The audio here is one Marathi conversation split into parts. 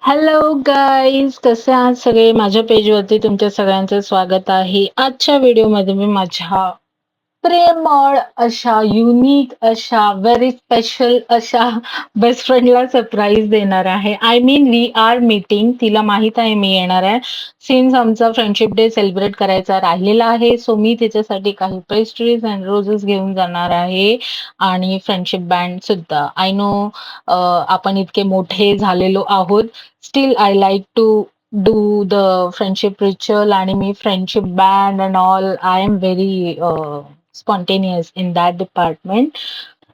हॅलो गाईज, कसे आहात सगळे? माझ्या पेजवरती तुमच्या सगळ्यांचं स्वागत आहे. आजच्या व्हिडिओमध्ये मी माझ्या प्रेमळ अशा, युनिक अशा, व्हेरी स्पेशल अशा बेस्ट फ्रेंडला सरप्राईज देणार आहे. I mean we are meeting. तिला माहित आहे मी येणार आहे. सिन्स आमचा फ्रेंडशिप डे सेलिब्रेट करायचा राहिलेला आहे, सो मी तिच्यासाठी काही पेस्ट्रीज अँड रोजेस घेऊन जाणार आहे आणि फ्रेंडशिप बँड सुद्धा. आय नो आपण इतके मोठे झालेलो आहोत, still I like to do the friendship ritual आणि मी friendship band and all I am very spontaneous in that department.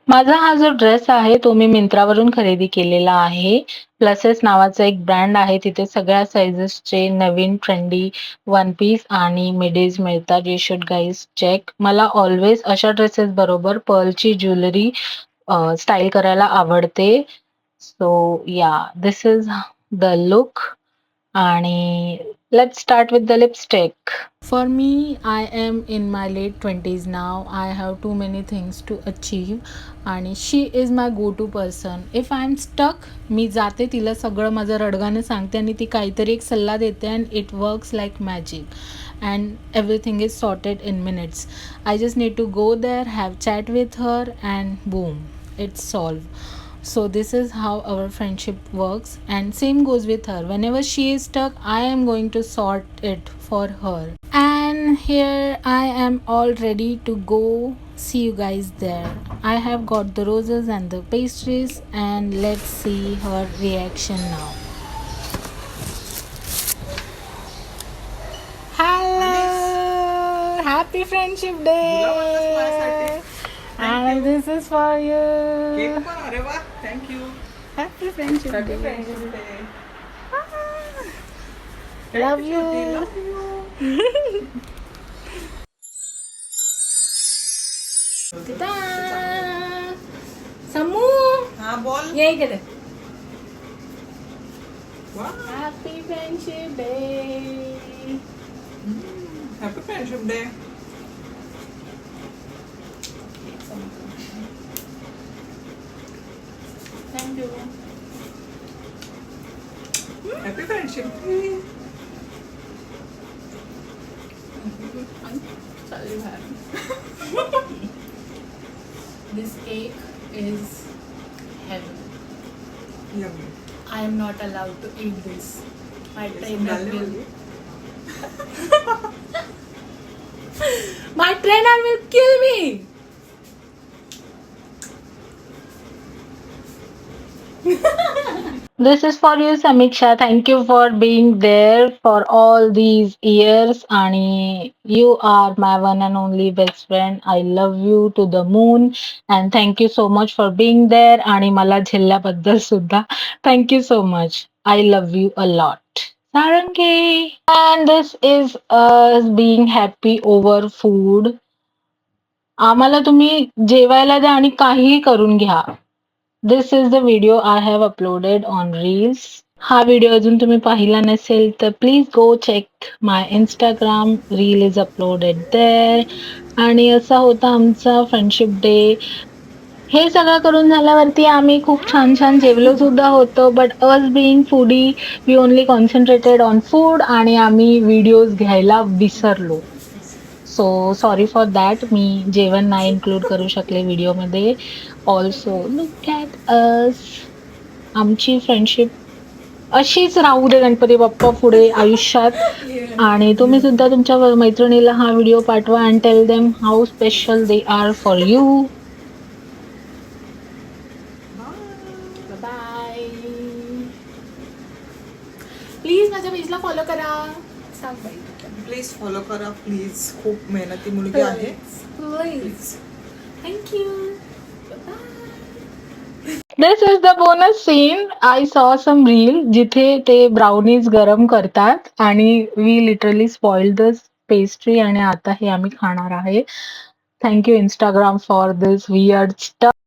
माझा हा जो ड्रेस आहे तो मी मिंत्रावरून खरेदी केलेला आहे. प्लसेस नावाचा एक ब्रँड आहे, तिथे सगळ्या साइजेसचे नवीन ट्रेंडी वन पीस आणि मिडीज मिळतात. You should guys check. मला ऑलवेज अशा ड्रेसेस बरोबर पर्लची ज्वेलरी स्टाईल करायला आवडते. सो या, दिस इज द लुक आणि let's start with the lipstick. For me, I am in my late 20s now. I have too many things to achieve आणि she is my go-to person. If I am stuck, मी जाते तिला सगळं माझं रडगाणं सांगते आणि ती काहीतरी एक सल्ला देते and it works like magic and everything is sorted in minutes. I just need to go there, have chat with her and boom, it's solved. So this is how our friendship works and same goes with her. Whenever she is stuck, I am going to sort it for her. And here I am all ready to go. See you guys there. I have got the roses and the pastries and let's see her reaction now. Hello, happy friendship day. And this is for you. Cake पण अरे वा, thank you. Happy friendship happy day. Friendship day. Love you. Ta-da! Samu, हा बोल. ये इकडे. वा, Happy friendship day. Happy friendship day. Thank you. Happy friendship. Sorry, man. This cake is heaven. Yummy. I am not allowed to eat this. My trainer will. My trainer will kill me. This is for you, Samiksha. Thank you for being there for all these years. आणि you are my one and only best friend. I love you to the moon. And thank you so much for being there. आणि मला झेलल्याबद्दल सुद्धा thank you so much. I love you a lot. Sarangi. And this is us being happy over food. आम्हाला तुम्ही जेवायला द्या आणि काहीही करून घ्या. This is the video I have uploaded on Reels. हा व्हिडिओ अजून तुम्ही पाहिला नसेल तर please go check my Instagram. Reel is uploaded there. आणि असा होता आमचा फ्रेंडशिप डे. हे सगळं करून झाल्यावरती आम्ही खूप छान छान जेवलो सुद्धा होतो. But as being foodie, we only concentrated on food आणि आम्ही व्हिडिओज घ्यायला विसरलो. So sorry for that. मी जेवण नाही इन्क्लूड करू शकले व्हिडिओमध्ये. Also look at us. आमची फ्रेंडशिप अशीच राहू दे गणपती बाप्पा पुढे आयुष्यात. आणि तुम्ही सुद्धा तुमच्या मैत्रिणीला हा व्हिडिओ पाठवा and tell them how special they are for you. Bye. Please माझ्या पेजला फॉलो करा. सांग बाई. प्लीज फॉलो करा प्लीज. खूप मेहनती मुलगी आहे. Please. Thank you. Bye. This is the bonus scene. I saw some reel जिथे ते ब्राउनीज गरम करतात आणि we literally spoiled this pastry आणि आता हे आम्ही खाणार आहे. Thank you Instagram for this weird stuff.